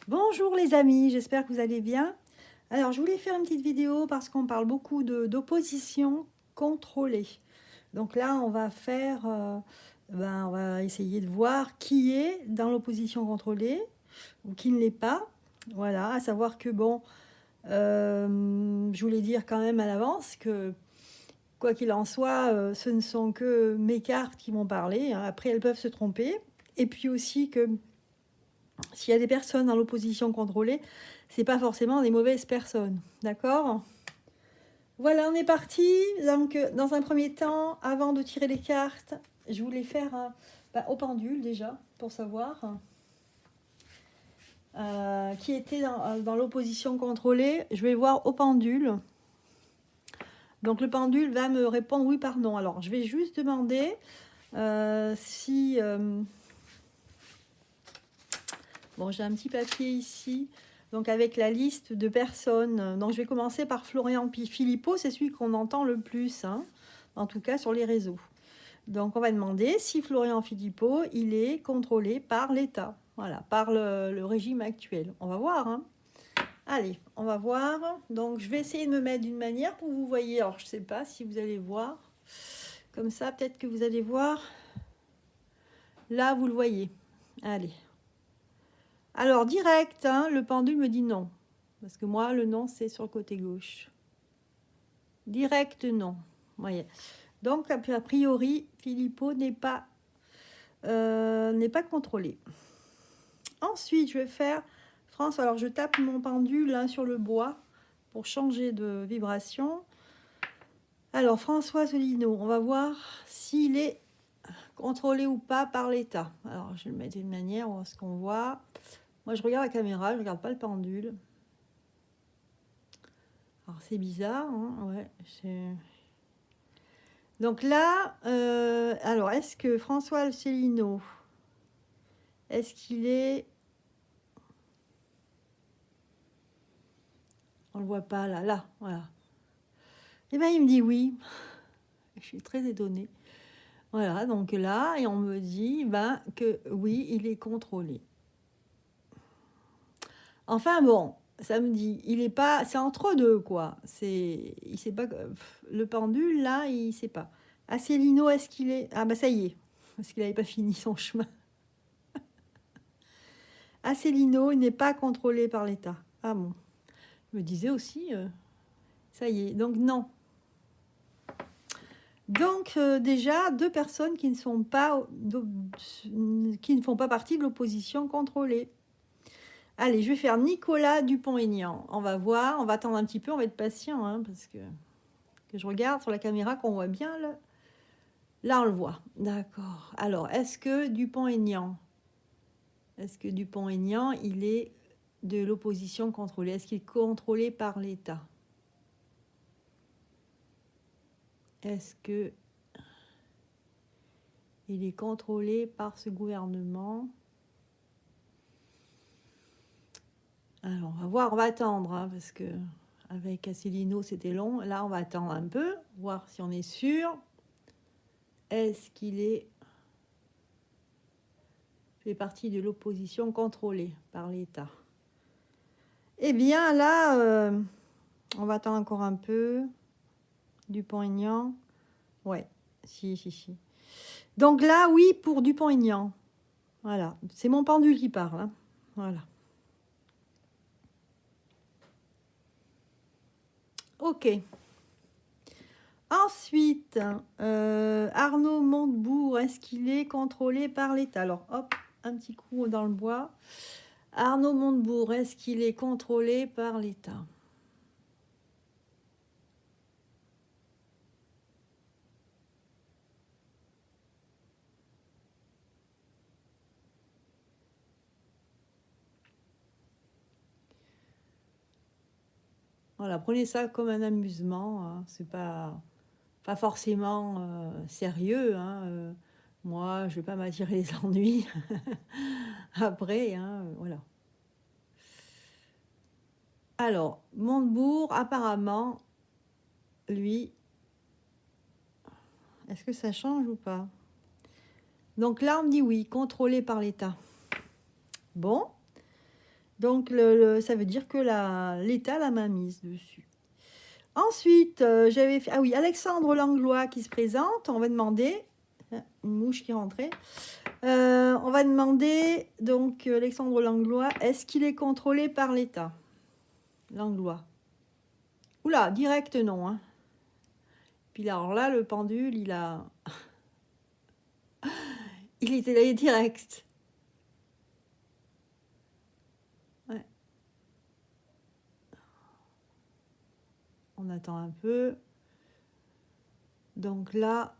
Bonjour les amis, j'espère que vous allez bien. Alors, je voulais faire une petite vidéo parce qu'on parle beaucoup d'opposition contrôlée. Donc là, on va faire, on va essayer de voir qui est dans l'opposition contrôlée ou qui ne l'est pas. Voilà, à savoir que bon, je voulais dire quand même à l'avance que quoi qu'il en soit, ce ne sont que mes cartes qui vont parler, hein. Après, elles peuvent se tromper. Et puis aussi que s'il y a des personnes dans l'opposition contrôlée, c'est pas forcément des mauvaises personnes. D'accord? Voilà, on est parti. Donc, dans un premier temps, avant de tirer les cartes, je voulais faire au pendule déjà, pour savoir qui était dans l'opposition contrôlée. Je vais voir au pendule. Donc, le pendule va me répondre oui par non. Alors, je vais juste demander si... bon, j'ai un petit papier ici. Donc avec la liste de personnes, donc je vais commencer par Florian Philippot, c'est celui qu'on entend le plus, hein, en tout cas sur les réseaux. Donc on va demander si Florian Philippot, il est contrôlé par l'État, voilà, par le régime actuel. On va voir, hein. Allez, on va voir. Donc je vais essayer de me mettre d'une manière pour que vous voyez. Alors je ne sais pas si vous allez voir. Comme ça, peut-être que vous allez voir. Là, vous le voyez. Allez. Alors, direct, hein, le pendule me dit non. Parce que moi, le non, c'est sur le côté gauche. Direct, non. Voyez. Donc, a priori, Philippot n'est pas contrôlé. Ensuite, je vais faire François. Alors, je tape mon pendule hein, sur le bois pour changer de vibration. Alors, François Asselineau, on va voir s'il est contrôlé ou pas par l'État. Alors, je vais le mettre d'une manière, on voit ce qu'on voit. Moi, je regarde la caméra, je ne regarde pas le pendule. Alors, c'est bizarre, hein, ouais. Donc là, alors, est-ce que François Asselineau, est-ce qu'il est... On le voit pas, là, voilà. Eh bien, il me dit oui. Je suis très étonnée. Voilà, donc là, et on me dit que oui, il est contrôlé. Enfin bon, ça me dit, il est pas, c'est entre deux quoi. Il sait pas, le pendule là, il sait pas. Asselineau, est-ce qu'il est, ah bah ça y est, parce qu'il n'avait pas fini son chemin. Asselineau, il n'est pas contrôlé par l'État. Ah bon, je me disais aussi, ça y est, donc non. Donc déjà, deux personnes qui ne font pas partie de l'opposition contrôlée. Allez, je vais faire Nicolas Dupont-Aignan. On va voir, on va attendre un petit peu, on va être patient, hein, parce que je regarde sur la caméra qu'on voit bien. Là, on le voit. D'accord. Alors, est-ce que Dupont-Aignan, il est de l'opposition contrôlée? Est-ce qu'il est contrôlé par l'État? Est-ce que il est contrôlé par ce gouvernement? Alors, on va voir, on va attendre, hein, parce que avec Asselineau, c'était long. Là, on va attendre un peu, voir si on est sûr. Est-ce qu'il fait partie de l'opposition contrôlée par l'État? Eh bien, là, on va attendre encore un peu. Dupont-Aignan. Ouais, si. Donc là, oui, pour Dupont-Aignan. Voilà, c'est mon pendule qui parle, hein. Voilà. Ok. Ensuite, Arnaud Montebourg, est-ce qu'il est contrôlé par l'État? Alors, hop, un petit coup dans le bois. Arnaud Montebourg, est-ce qu'il est contrôlé par l'État? Voilà, prenez ça comme un amusement, hein. C'est pas forcément sérieux, hein. Moi, je vais pas m'attirer les ennuis après, hein, voilà. Alors, Montebourg, apparemment, lui, est-ce que ça change ou pas? Donc là, on me dit oui, contrôlé par l'État. Bon. Donc, ça veut dire que l'État l'a main mise dessus. Ensuite, j'avais fait... Ah oui, Alexandre Langlois qui se présente. On va demander... Une mouche qui est rentrée. On va demander, donc, Alexandre Langlois, est-ce qu'il est contrôlé par l'État? Langlois. Oula, direct non. Hein. Puis alors là, le pendule, il a... il était là direct. Ouais. On attend un peu. Donc là...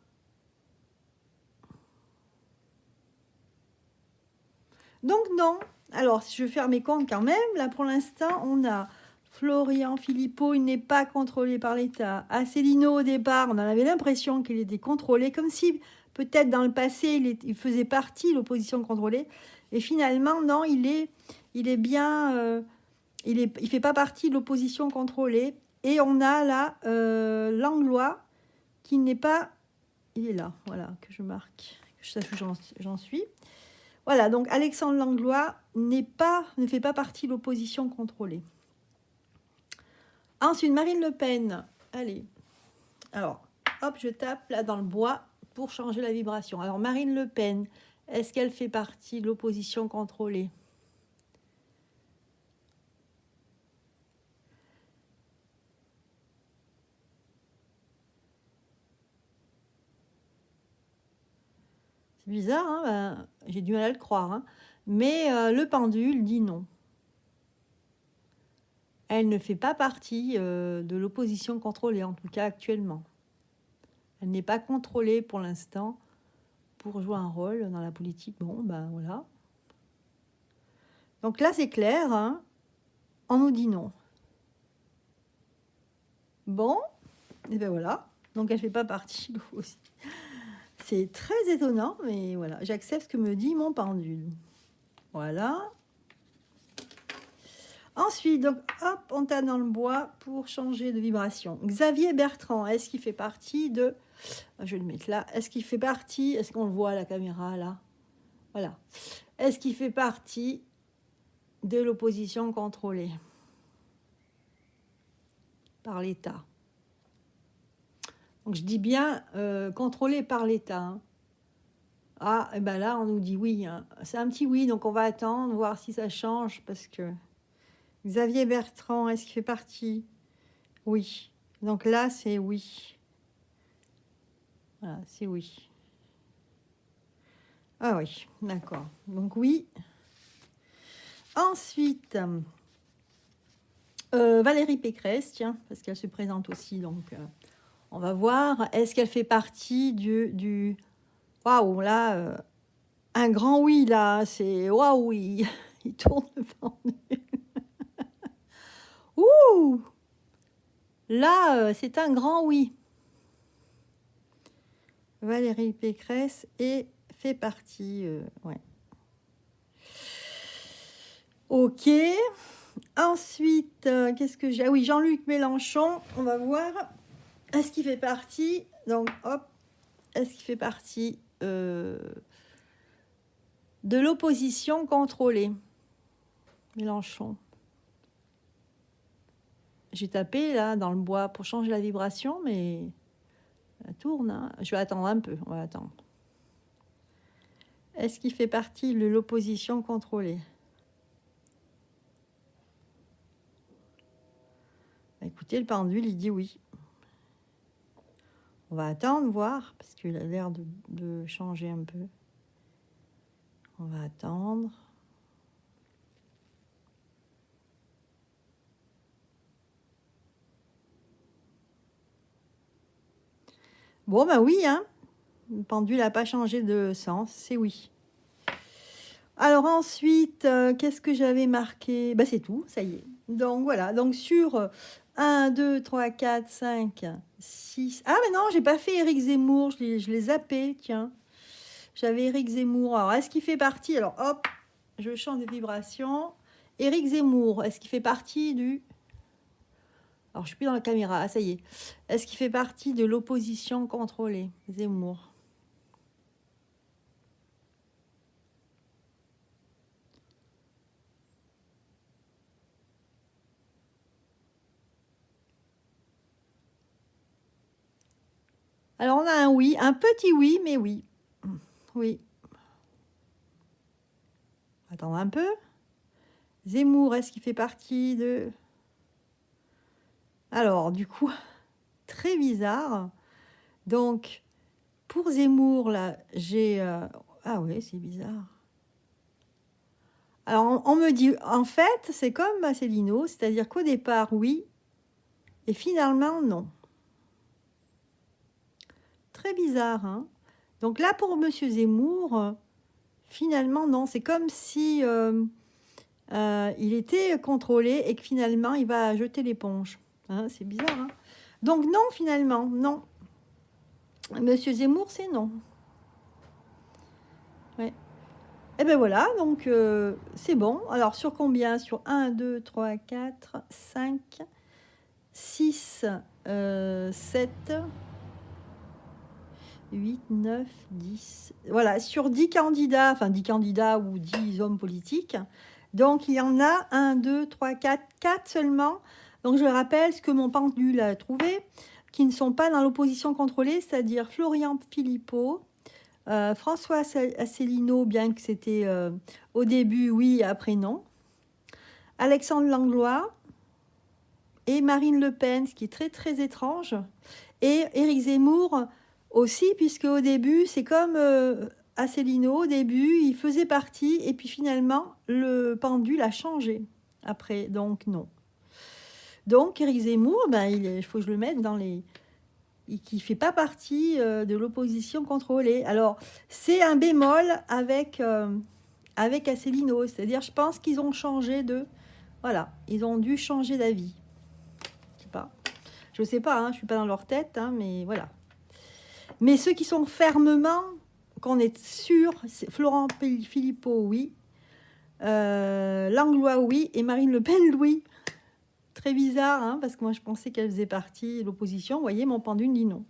Donc non. Alors, si je ferme mes comptes quand même, là pour l'instant, on a Florian Philippot, il n'est pas contrôlé par l'État. Asselineau, au départ, on en avait l'impression qu'il était contrôlé, comme si peut-être dans le passé, il faisait partie de l'opposition contrôlée. Et finalement, non, il est bien... il fait pas partie de l'opposition contrôlée. Et on a là Langlois qui n'est pas... Il est là, voilà, que je marque, que je sache où j'en suis. Voilà, donc Alexandre Langlois ne fait pas partie de l'opposition contrôlée. Ensuite, Marine Le Pen. Allez. Alors, hop, je tape là dans le bois pour changer la vibration. Alors, Marine Le Pen, est-ce qu'elle fait partie de l'opposition contrôlée? C'est bizarre, hein, ben, j'ai du mal à le croire. Hein. Mais le pendule dit non. Elle ne fait pas partie de l'opposition contrôlée, en tout cas actuellement. Elle n'est pas contrôlée pour l'instant pour jouer un rôle dans la politique. Bon, ben voilà. Donc là, c'est clair. Hein. On nous dit non. Bon, et ben voilà. Donc elle ne fait pas partie aussi. C'est très étonnant, mais voilà. J'accepte ce que me dit mon pendule. Voilà. Ensuite, donc, hop, on tape dans le bois pour changer de vibration. Xavier Bertrand, est-ce qu'il fait partie de... Je vais le mettre là. Est-ce qu'il fait partie... Est-ce qu'on le voit à la caméra, là? Voilà. Est-ce qu'il fait partie de l'opposition contrôlée par l'État? Donc, je dis bien contrôlée par l'État. Hein. Ah, et ben là, on nous dit oui. Hein. C'est un petit oui, donc on va attendre, voir si ça change, parce que... Xavier Bertrand, est-ce qu'il fait partie? Oui. Donc là, c'est oui. Voilà, c'est oui. Ah oui, d'accord. Donc oui. Ensuite, Valérie Pécresse, tiens, parce qu'elle se présente aussi, donc on va voir. Est-ce qu'elle fait partie du... Waouh, là, un grand oui, là, c'est... Waouh, oui, il tourne le pendule. Ouh! Là, c'est un grand oui. Valérie Pécresse fait partie. Ouais. Ok. Ensuite, qu'est-ce que j'ai? Ah oui, Jean-Luc Mélenchon. On va voir. Est-ce qu'il fait partie? Donc, hop. Est-ce qu'il fait partie de l'opposition contrôlée? Mélenchon. J'ai tapé là dans le bois pour changer la vibration, mais ça tourne. Hein. Je vais attendre un peu. On va attendre. Est-ce qu'il fait partie de l'opposition contrôlée? Écoutez, le pendule, il dit oui. On va attendre, voir, parce qu'il a l'air de changer un peu. On va attendre. Bon, ben oui, hein. Le pendule n'a pas changé de sens, c'est oui. Alors ensuite, qu'est-ce que j'avais marqué? Ben c'est tout, ça y est. Donc voilà, donc sur 1, 2, 3, 4, 5, 6... Ah mais non, j'ai pas fait Éric Zemmour, je l'ai zappé, tiens. J'avais Éric Zemmour. Alors, est-ce qu'il fait partie? Alors, hop, je change de vibration. Éric Zemmour, est-ce qu'il fait partie du... Alors, je suis plus dans la caméra. Ah, ça y est. Est-ce qu'il fait partie de l'opposition contrôlée? Zemmour. Alors, on a un oui, un petit oui, mais oui. Oui. Attends un peu. Zemmour, est-ce qu'il fait partie de... Alors, du coup, très bizarre. Donc, pour Zemmour, là, j'ai... Ah ouais, c'est bizarre. Alors, on me dit, en fait, c'est comme Asselineau, c'est-à-dire qu'au départ, oui, et finalement, non. Très bizarre, hein. Donc là, pour Monsieur Zemmour, finalement, non. C'est comme si il était contrôlé et que finalement, il va jeter l'éponge. Hein, c'est bizarre, hein. Donc non, finalement, non. Monsieur Zemmour, c'est non. Ouais. Et ben voilà, donc c'est bon. Alors sur combien? Sur 1, 2, 3, 4, 5, 6, 7, 8, 9, 10. Voilà, sur 10 candidats, enfin 10 candidats ou 10 hommes politiques. Donc il y en a 1, 2, 3, 4, 4 seulement. Donc je rappelle ce que mon pendule a trouvé, qui ne sont pas dans l'opposition contrôlée, c'est-à-dire Florian Philippot, François Asselineau, bien que c'était au début oui, après non. Alexandre Langlois et Marine Le Pen, ce qui est très très étrange. Et Éric Zemmour aussi, puisque au début, c'est comme Asselineau, au début, il faisait partie, et puis finalement, le pendule a changé après, donc non. Donc Éric Zemmour, ben, il faut que je le mette dans les... qui ne fait pas partie de l'opposition contrôlée. Alors, c'est un bémol avec Asselineau, c'est-à-dire, je pense qu'ils ont changé de... Voilà, ils ont dû changer d'avis. Je ne sais pas, hein, je ne suis pas dans leur tête, hein, mais voilà. Mais ceux qui sont fermement, qu'on est sûr, c'est Florent Philippot, oui. Langlois, oui. Et Marine Le Pen, oui. Très bizarre, hein, parce que moi, je pensais qu'elle faisait partie de l'opposition. Vous voyez, mon pendule dit non.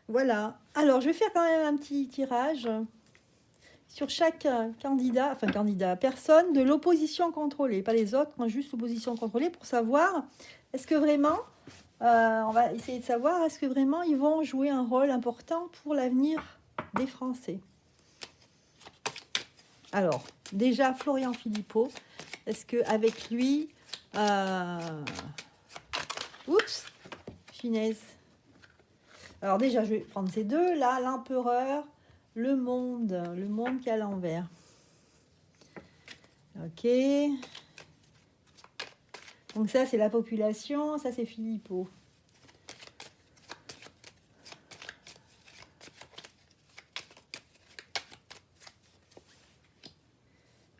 Voilà. Alors, je vais faire quand même un petit tirage sur chaque candidat, personne de l'opposition contrôlée, pas les autres, juste l'opposition contrôlée, pour savoir, est-ce que vraiment, on va essayer de savoir, est-ce que vraiment ils vont jouer un rôle important pour l'avenir des Français. Alors, déjà, Florian Philippot, est-ce qu'avec lui... Oups, finesse. Alors déjà, je vais prendre ces deux, là, l'empereur, le monde qui est à l'envers. Ok. Donc ça, c'est la population, ça, c'est Philippot.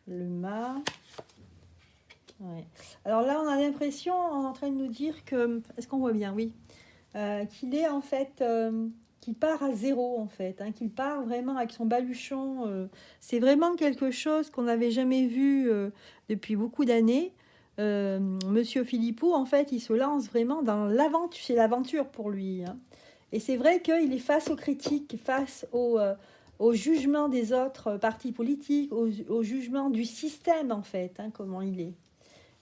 Le mât. Ouais. Alors là, on a l'impression, on est en train de nous dire que... Est-ce qu'on voit bien? Oui. Qu'il est en fait... qu'il part à zéro en fait, hein, qu'il part vraiment avec son baluchon. C'est vraiment quelque chose qu'on n'avait jamais vu depuis beaucoup d'années. Monsieur Philippot, en fait, il se lance vraiment dans l'aventure. C'est l'aventure pour lui. Hein. Et c'est vrai qu'il est face aux critiques, face au jugement des autres partis politiques, au jugement du système, en fait, hein, comment il est.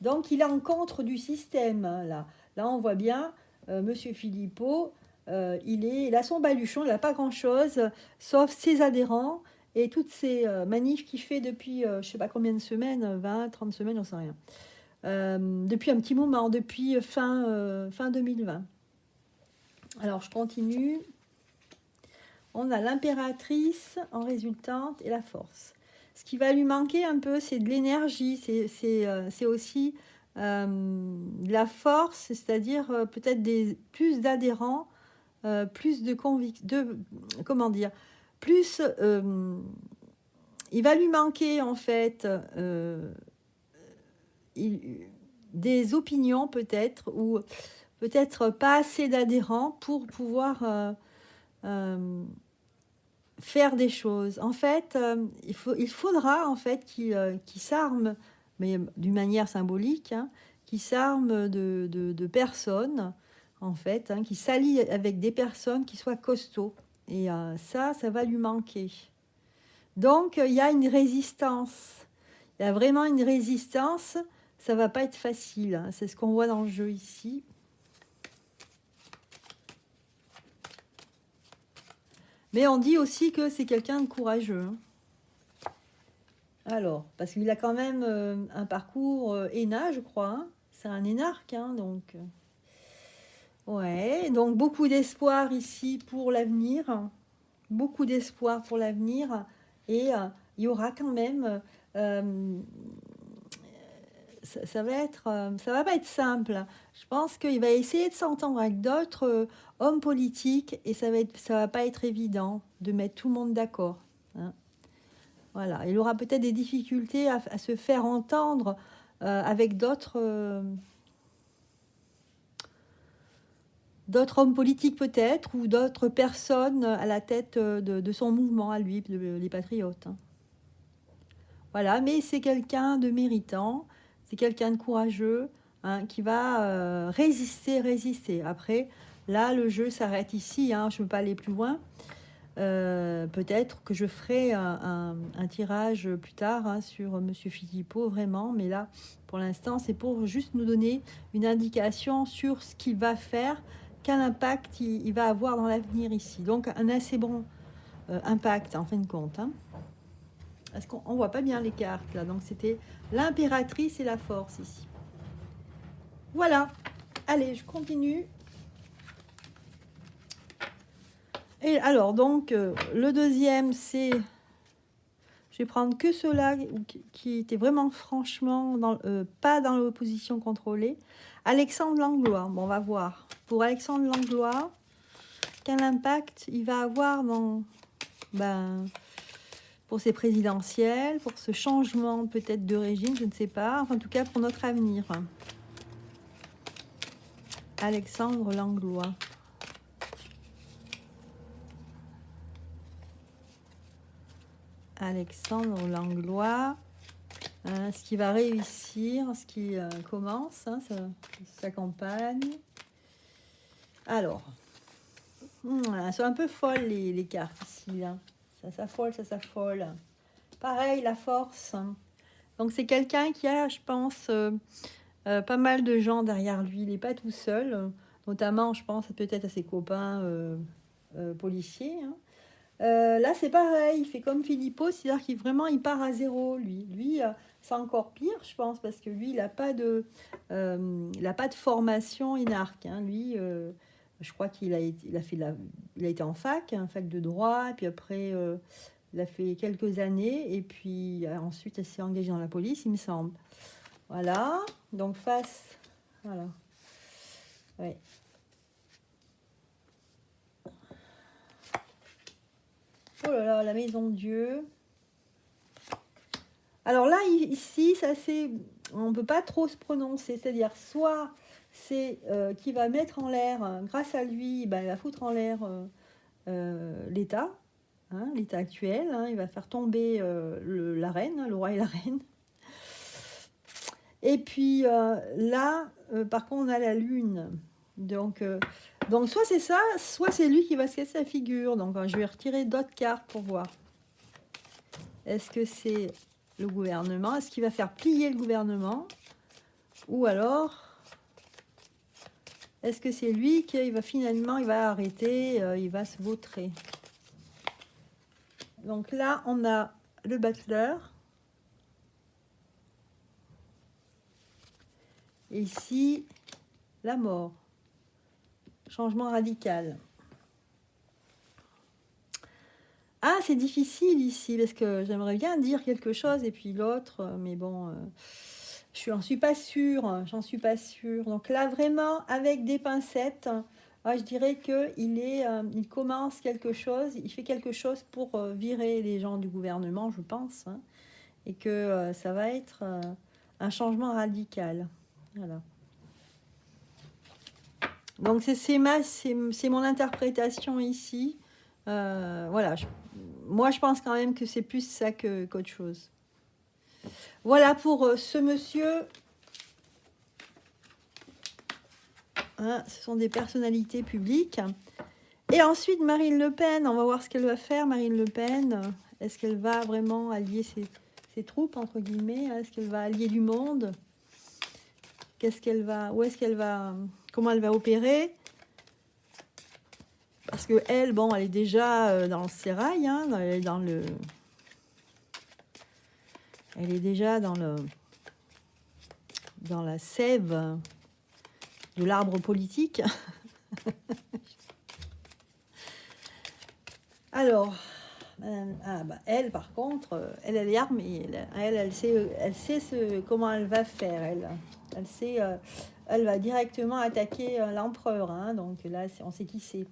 Donc, il est en contre du système. Hein, là. Là, on voit bien, Monsieur Philippot, il a son baluchon, il n'a pas grand-chose, sauf ses adhérents et toutes ces manifs qu'il fait depuis, je ne sais pas combien de semaines, 20, 30 semaines, on ne sait rien. Depuis un petit moment, depuis fin 2020. Alors, je continue. On a l'impératrice en résultante et la force. Ce qui va lui manquer un peu, c'est de l'énergie, c'est aussi de la force, c'est-à-dire peut-être plus d'adhérents, plus de conviction, comment dire, plus... il va lui manquer en fait des opinions peut-être, ou peut-être pas assez d'adhérents pour pouvoir faire des choses. En fait, il faudra en fait qu'il s'arme, mais d'une manière symbolique, hein, qu'il s'arme de personnes, en fait, hein, qui s'allie avec des personnes qui soient costauds. Et ça va lui manquer. Donc, il y a une résistance. Il y a vraiment une résistance. Ça va pas être facile. Hein. C'est ce qu'on voit dans le jeu ici. Mais on dit aussi que c'est quelqu'un de courageux. Hein. Alors, parce qu'il a quand même un parcours ENA, je crois. Hein. C'est un énarque, hein, donc... ouais, donc beaucoup d'espoir ici pour l'avenir. Beaucoup d'espoir pour l'avenir. Et il y aura quand même... ça va pas être simple. Je pense qu'il va essayer de s'entendre avec d'autres hommes politiques et ça va pas être évident de mettre tout le monde d'accord. Hein. Voilà, il aura peut-être des difficultés à se faire entendre avec d'autres hommes politiques peut-être ou d'autres personnes à la tête de son mouvement à lui, les patriotes. Hein. Voilà, mais c'est quelqu'un de méritant, c'est quelqu'un de courageux, hein, qui va résister. Après, là, le jeu s'arrête ici, hein, je ne veux pas aller plus loin. Peut-être que je ferai un tirage plus tard hein, sur Monsieur Philippot, vraiment, mais là, pour l'instant, c'est pour juste nous donner une indication sur ce qu'il va faire, quel impact il va avoir dans l'avenir ici. Donc, un assez bon impact, en fin de compte. Hein. Parce qu'on ne voit pas bien les cartes là, donc c'était l'impératrice et la force ici. Voilà, allez, je continue. Et alors, donc, le deuxième, c'est... Je vais prendre que ceux-là qui étaient vraiment, franchement, pas dans l'opposition contrôlée. Alexandre Langlois, bon, on va voir. Pour Alexandre Langlois, quel impact il va avoir dans... pour ces présidentielles, pour ce changement peut-être de régime, je ne sais pas. Enfin, en tout cas, pour notre avenir. Alexandre Langlois. Alexandre Langlois. Ce qui va réussir, ce qui commence, hein, sa campagne. Alors, elles sont un peu folles les cartes ici. Là. Ça s'affole. Pareil, la force. Donc, c'est quelqu'un qui a, je pense, pas mal de gens derrière lui. Il n'est pas tout seul. Notamment, je pense peut-être à ses copains policiers. Hein. Là, c'est pareil. Il fait comme Philippot, c'est-à-dire qu'il vraiment, il part à zéro, lui. Lui, c'est encore pire, je pense, parce que lui, il n'a pas de formation énarque. Hein. Lui, je crois qu'il a été en fac de droit, et puis après, il a fait quelques années, et puis ensuite, il s'est engagé dans la police, il me semble. Voilà, donc face, voilà. Ouais. Oh là là, la maison de Dieu. Alors là, ici, on ne peut pas trop se prononcer, c'est-à-dire soit c'est qui va mettre en l'air, grâce à lui, il va foutre en l'air l'État, hein, l'État actuel, hein, il va faire tomber la reine, le roi et la reine. Et puis là, par contre, on a la lune. Donc soit c'est ça, soit c'est lui qui va se casser la figure. Donc je vais retirer d'autres cartes pour voir. Est-ce que c'est le gouvernement? Est-ce qu'il va faire plier le gouvernement? Ou alors, est-ce que c'est lui qui va finalement, il va arrêter, il va se vautrer? Donc là, on a le battleur. Et ici, la mort. Changement radical. Ah, c'est difficile ici, parce que j'aimerais bien dire quelque chose, et puis l'autre, mais bon, j'en suis pas sûre, Donc là, vraiment, avec des pincettes, je dirais qu'il commence quelque chose, il fait quelque chose pour virer les gens du gouvernement, je pense, hein, et que ça va être un changement radical. Voilà. Donc c'est mon interprétation ici. Voilà, moi je pense quand même que c'est plus ça qu'autre chose. Voilà pour ce monsieur. Hein, ce sont des personnalités publiques. Et ensuite Marine Le Pen, on va voir ce qu'elle va faire. Marine Le Pen, est-ce qu'elle va vraiment allier ses troupes, entre guillemets? Est-ce qu'elle va allier du monde? Comment elle va opérer? Parce que elle, bon, elle est déjà dans le sérail, hein, elle est dans le... Elle est déjà dans la sève de l'arbre politique. Alors, elle, par contre, elle est armée. Elle sait comment elle va faire. Elle sait, elle va directement attaquer l'empereur. Hein, donc là, on sait qui c'est.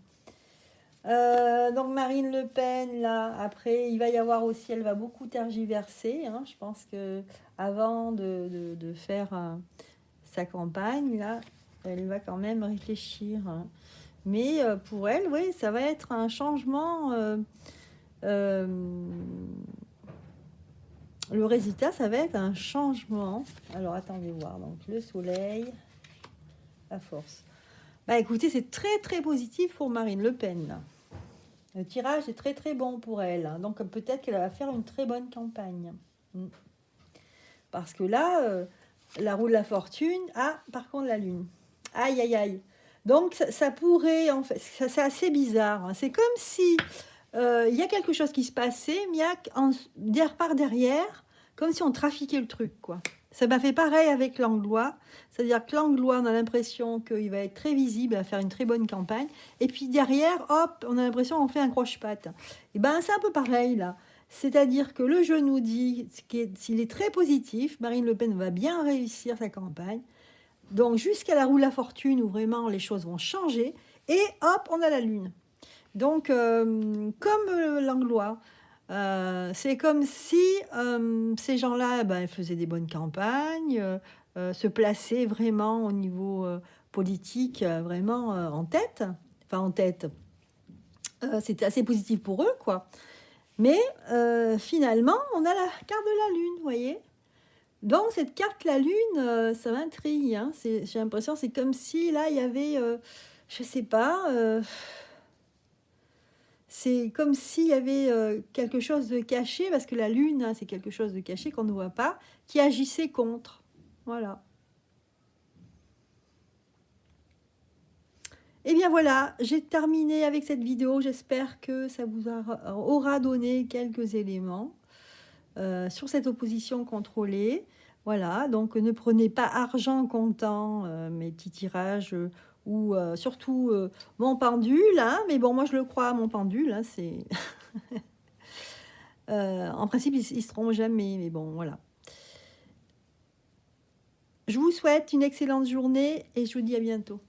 Donc Marine Le Pen, là, après, il va y avoir aussi, elle va beaucoup tergiverser. Hein, je pense que avant de faire sa campagne, là, elle va quand même réfléchir. Hein. Mais pour elle, oui, ça va être un changement. Le résultat, ça va être un changement. Alors, attendez voir. Donc, le soleil, la force. Bah, écoutez, c'est très, très positif pour Marine Le Pen. Là. Le tirage est très, très bon pour elle. Hein. Donc, peut-être qu'elle va faire une très bonne campagne. Parce que là, la roue de la fortune... Ah, par contre, la lune. Aïe, aïe, aïe. Donc, ça pourrait... En fait, c'est assez bizarre. Hein. C'est comme si... il y a quelque chose qui se passait, mais il y a par derrière, comme si on trafiquait le truc, quoi. Ça m'a fait pareil avec l'Anglois, c'est-à-dire que l'Anglois, on a l'impression qu'il va être très visible, à faire une très bonne campagne, et puis derrière, hop, on a l'impression qu'on fait un croche-patte. Et ben c'est un peu pareil là, c'est-à-dire que le jeu nous dit s'il est très positif, Marine Le Pen va bien réussir sa campagne, donc jusqu'à la roue de la fortune où vraiment les choses vont changer, et hop, on a la lune. Donc, comme l'Anglois, c'est comme si ces gens-là faisaient des bonnes campagnes, se plaçaient vraiment au niveau politique, vraiment en tête. Enfin, en tête. C'était assez positif pour eux, quoi. Mais finalement, on a la carte de la Lune, vous voyez. Donc, cette carte, la Lune, ça m'intrigue. Hein. J'ai l'impression, c'est comme si, là, il y avait, je sais pas... c'est comme s'il y avait quelque chose de caché, parce que la lune, hein, c'est quelque chose de caché qu'on ne voit pas, qui agissait contre. Voilà. Et bien voilà, j'ai terminé avec cette vidéo. J'espère que ça vous aura donné quelques éléments sur cette opposition contrôlée. Voilà, donc ne prenez pas argent comptant mes petits tirages ou surtout mon pendule. Hein, mais bon, moi je le crois, mon pendule, hein, c'est... en principe, ils ne se trompent jamais, mais bon, voilà. Je vous souhaite une excellente journée et je vous dis à bientôt.